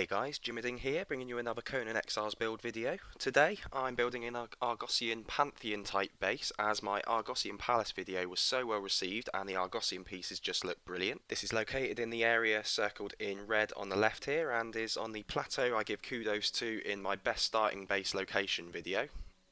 Hey guys, Jimmyding here, bringing you another Conan Exiles build video. Today, I'm building an Argossean Pantheon type base, as my Argossean Palace video was so well received and the Argossean pieces just look brilliant. This is located in the area circled in red on the left here, and is on the plateau I give kudos to in my best starting base location video.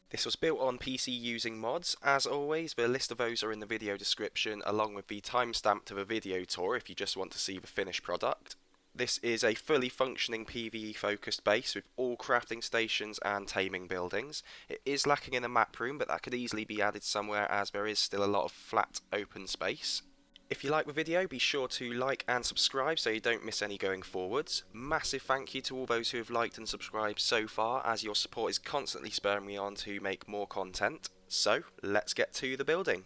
This was built on PC using mods. As always, the list of those are in the video description, along with the timestamp to the video tour if you just want to see the finished product. This is a fully functioning PvE focused base with all crafting stations and taming buildings. It is lacking in a map room, but that could easily be added somewhere as there is still a lot of flat open space. If you like the video, be sure to like and subscribe so you don't miss any going forwards. Massive thank you to all those who have liked and subscribed so far, as your support is constantly spurring me on to make more content. So, let's get to the building.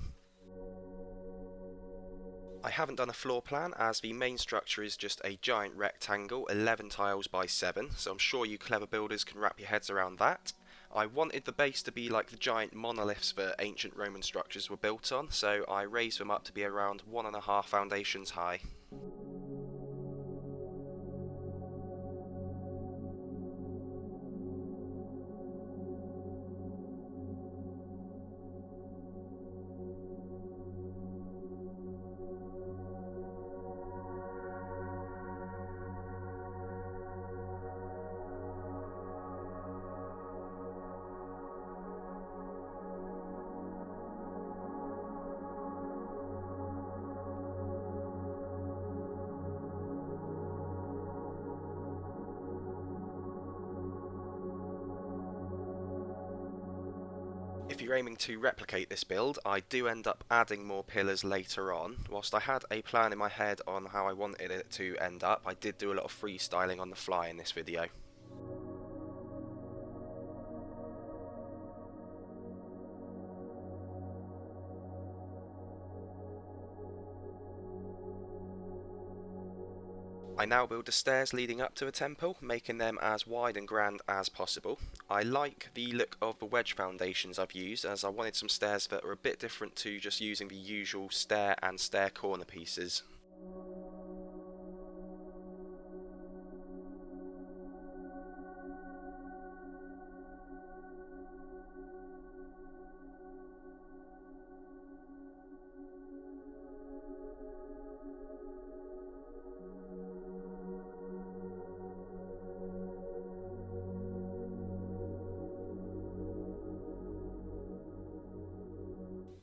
I haven't done a floor plan as the main structure is just a giant rectangle, 11 tiles by 7, so I'm sure you clever builders can wrap your heads around that. I wanted the base to be like the giant monoliths that ancient Roman structures were built on, so I raised them up to be around 1.5 foundations high. If you're aiming to replicate this build, I do end up adding more pillars later on. Whilst I had a plan in my head on how I wanted it to end up, I did do a lot of freestyling on the fly in this video. I now build the stairs leading up to the temple, making them as wide and grand as possible. I like the look of the wedge foundations I've used, as I wanted some stairs that are a bit different to just using the usual stair and stair corner pieces.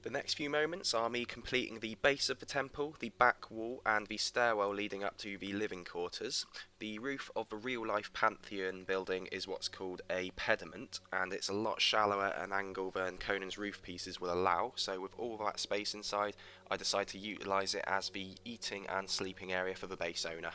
The next few moments are me completing the base of the temple, the back wall and the stairwell leading up to the living quarters. The roof of the real life Pantheon building is what's called a pediment, and it's a lot shallower an angle than Conan's roof pieces will allow, so with all that space inside I decide to utilise it as the eating and sleeping area for the base owner.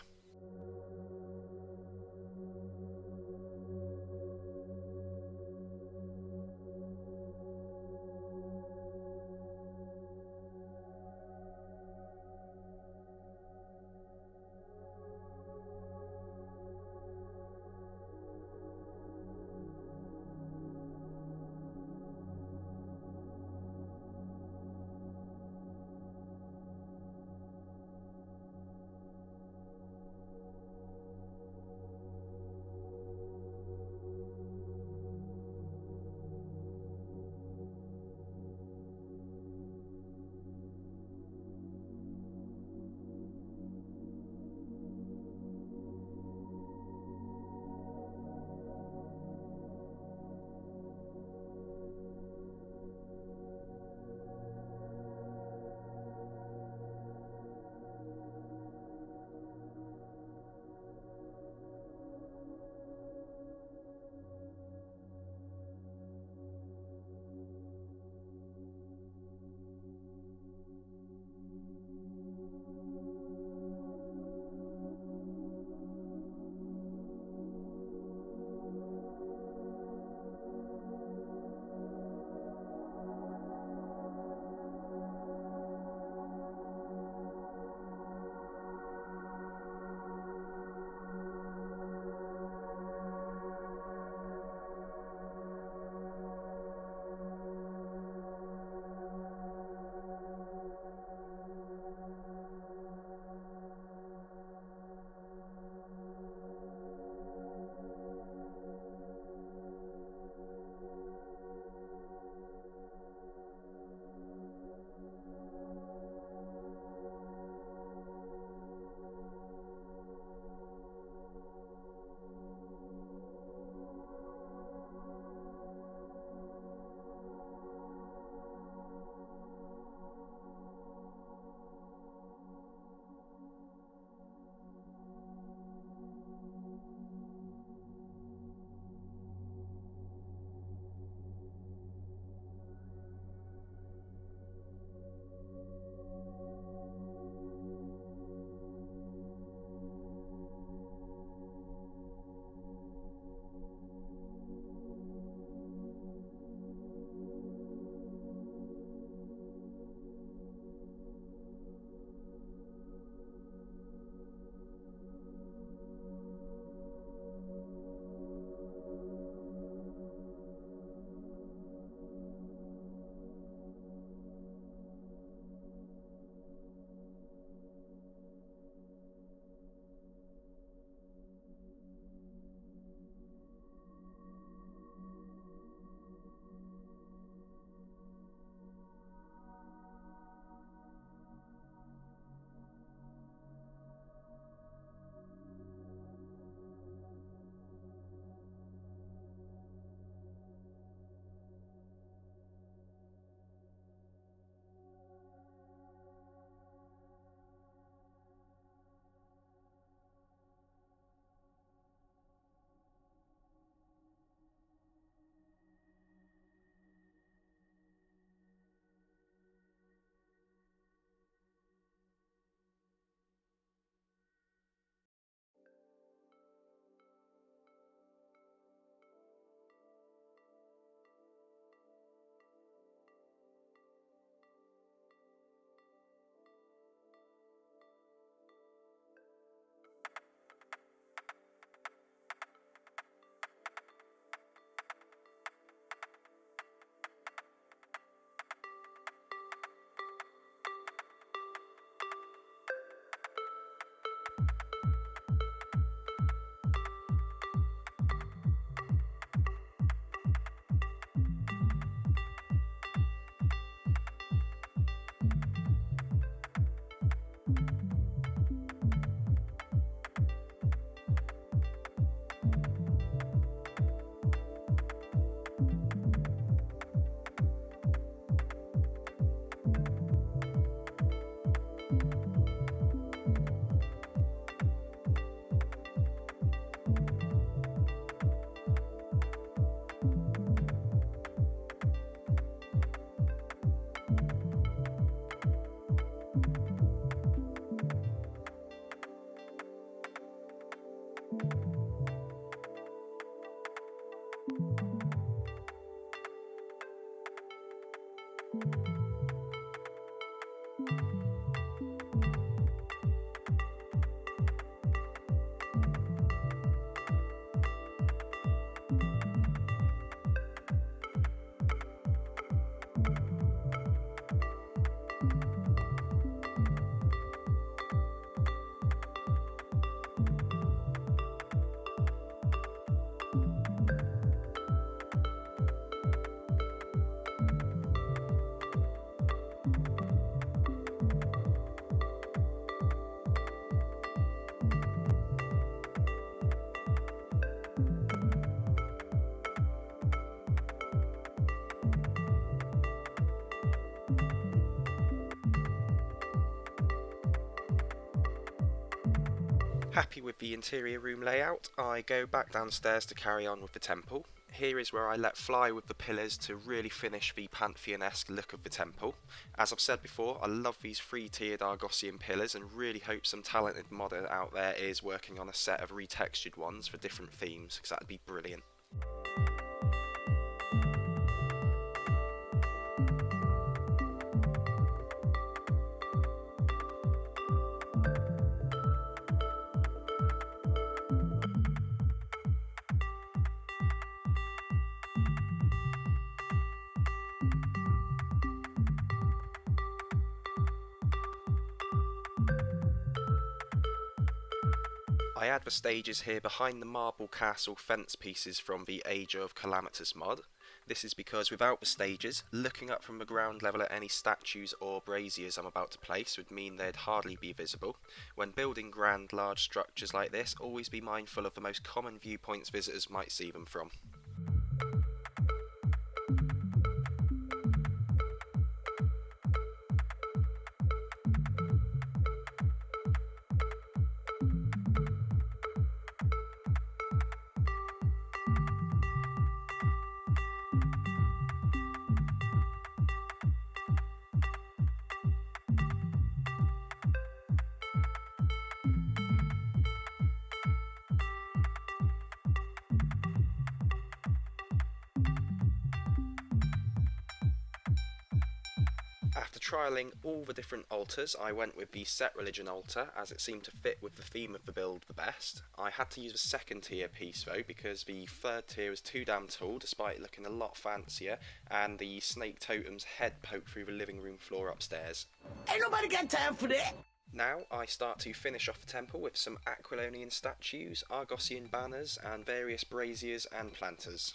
Happy with the interior room layout, I go back downstairs to carry on with the temple. Here is where I let fly with the pillars to really finish the Pantheon-esque look of the temple. As I've said before, I love these 3-tiered Argossean pillars and really hope some talented modder out there is working on a set of retextured ones for different themes, because that would be brilliant. I add the stages here behind the marble castle fence pieces from the Age of Calamitous mod. This is because without the stages, looking up from the ground level at any statues or braziers I'm about to place would mean they'd hardly be visible. When building grand large structures like this, always be mindful of the most common viewpoints visitors might see them from. After trialling all the different altars, I went with the set religion altar as it seemed to fit with the theme of the build the best. I had to use a second tier piece though because the third tier was too damn tall despite looking a lot fancier, and the snake totem's head poked through the living room floor upstairs. Ain't nobody got time for that! Now I start to finish off the temple with some Aquilonian statues, Argossean banners and various braziers and planters.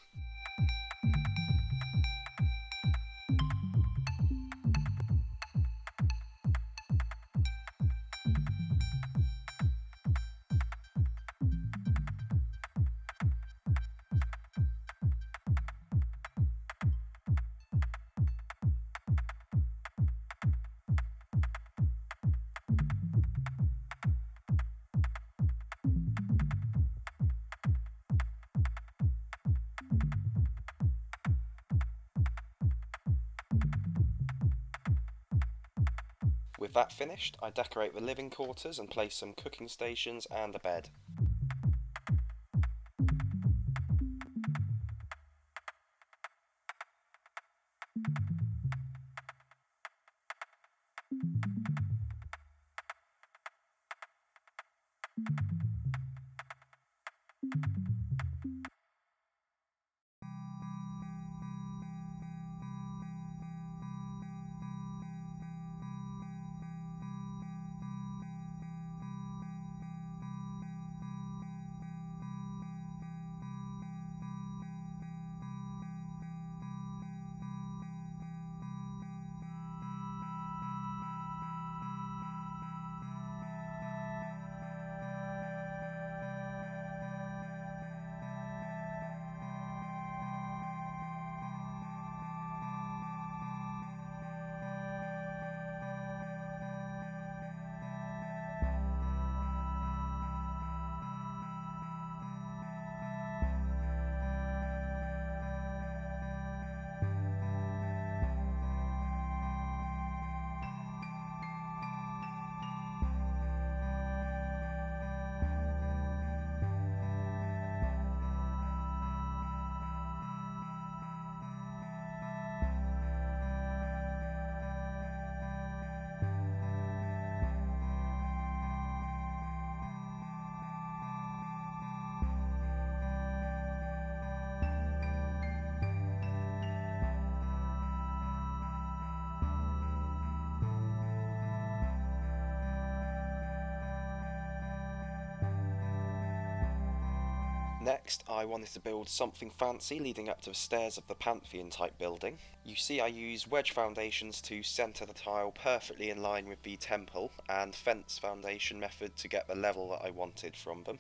With that finished, I decorate the living quarters and place some cooking stations and a bed. Next, I wanted to build something fancy leading up to the stairs of the Pantheon type building. You see I use wedge foundations to centre the tile perfectly in line with the temple, and fence foundation method to get the level that I wanted from them.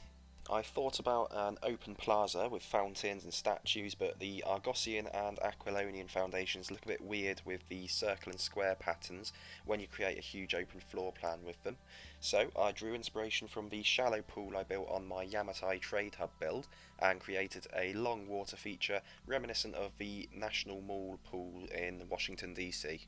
I thought about an open plaza with fountains and statues, but the Argossean and Aquilonian foundations look a bit weird with the circle and square patterns when you create a huge open floor plan with them. So I drew inspiration from the shallow pool I built on my Yamatai Trade Hub build and created a long water feature reminiscent of the National Mall pool in Washington DC.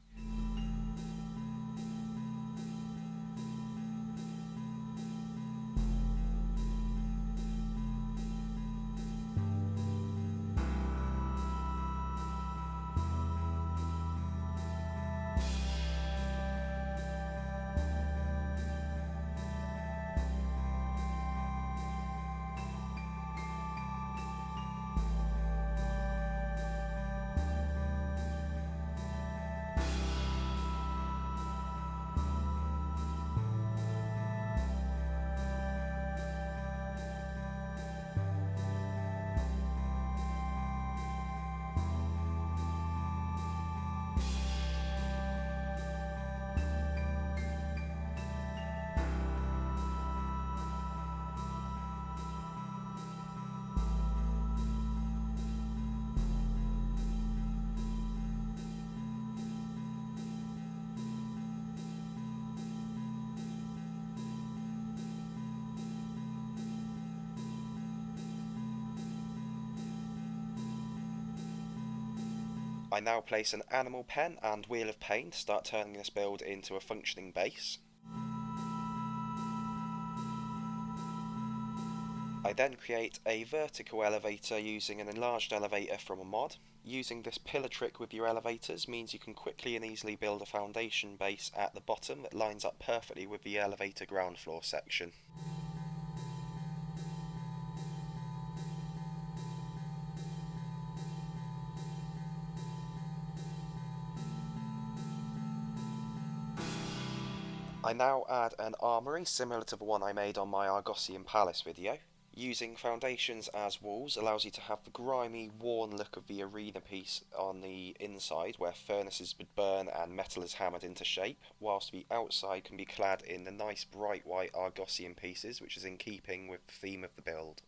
I now place an animal pen and wheel of pain to start turning this build into a functioning base. I then create a vertical elevator using an enlarged elevator from a mod. Using this pillar trick with your elevators means you can quickly and easily build a foundation base at the bottom that lines up perfectly with the elevator ground floor section. I now add an armoury similar to the one I made on my Argossean Palace video. Using foundations as walls allows you to have the grimy, worn look of the arena piece on the inside where furnaces would burn and metal is hammered into shape, whilst the outside can be clad in the nice bright white Argossean pieces, which is in keeping with the theme of the build.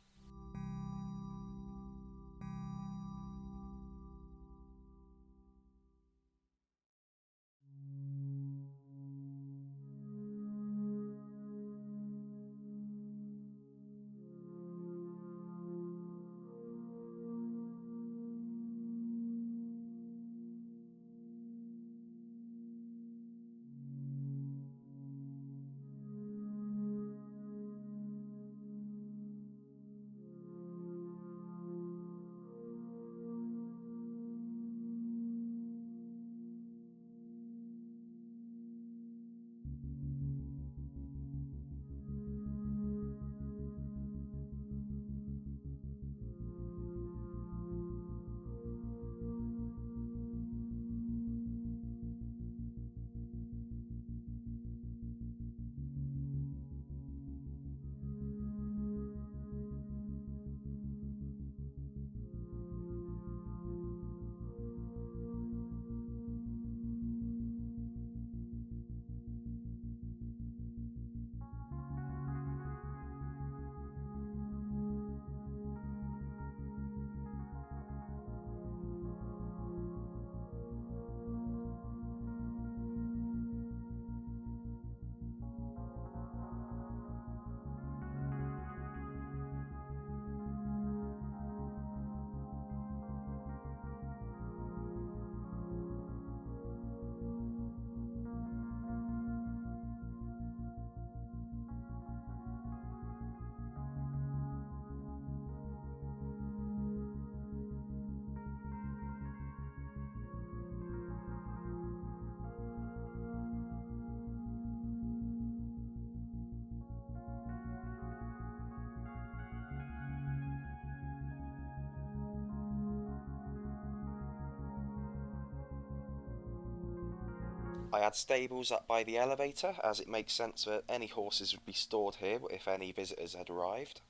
I add stables up by the elevator, as it makes sense that any horses would be stored here if any visitors had arrived.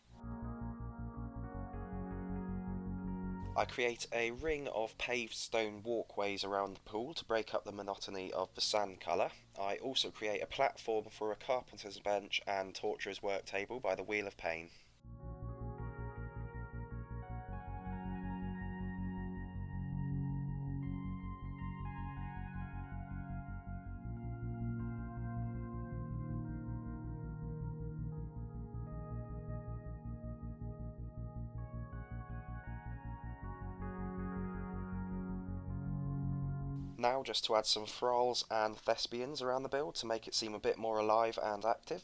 I create a ring of paved stone walkways around the pool to break up the monotony of the sand colour. I also create a platform for a carpenter's bench and torturer's work table by the wheel of pain. Now just to add some thralls and thespians around the build to make it seem a bit more alive and active.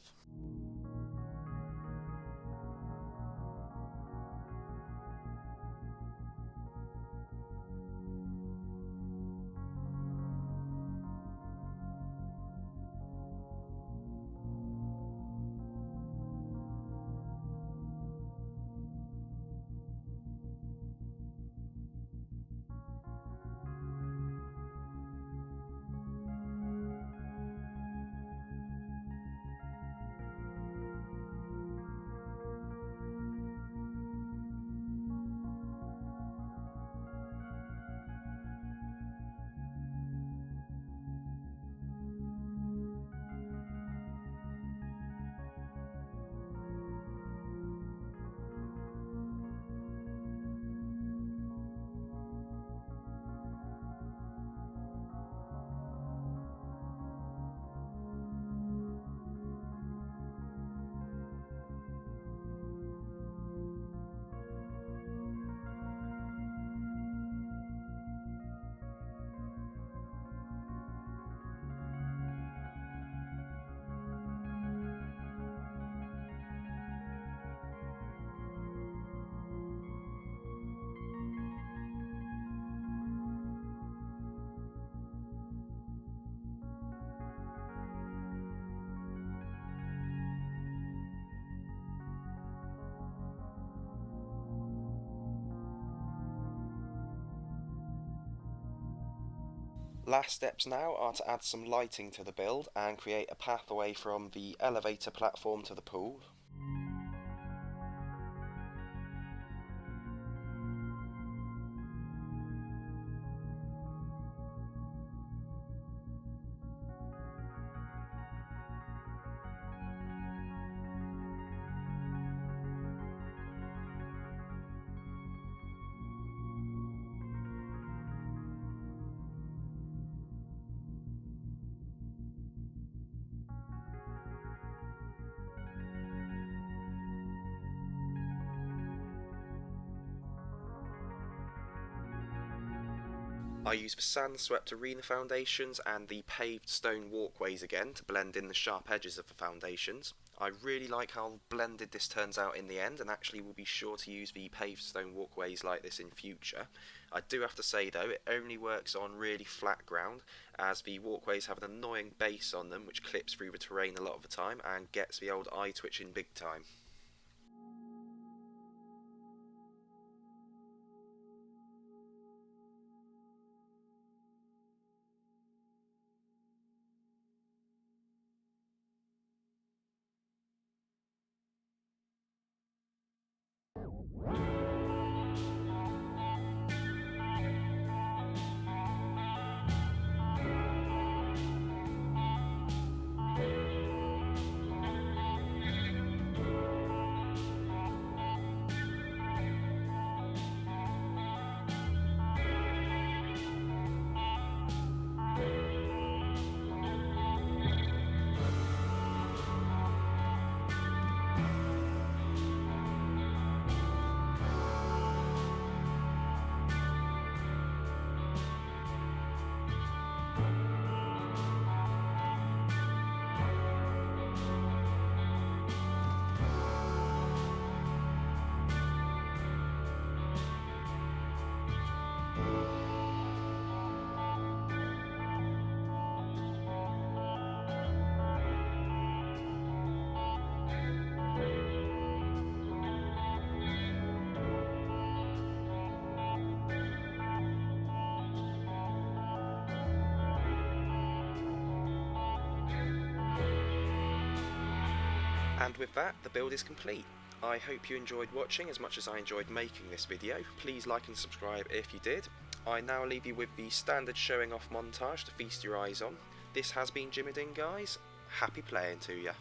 Last steps now are to add some lighting to the build and create a pathway from the elevator platform to the pool. I use the sand swept arena foundations and the paved stone walkways again to blend in the sharp edges of the foundations. I really like how blended this turns out in the end, and actually will be sure to use the paved stone walkways like this in future. I do have to say though, it only works on really flat ground, as the walkways have an annoying base on them which clips through the terrain a lot of the time and gets the old eye twitching big time. And with that, the build is complete. I hope you enjoyed watching as much as I enjoyed making this video. Please like and subscribe if you did. I now leave you with the standard showing off montage to feast your eyes on. This has been Jimmy Din, guys. Happy playing to ya.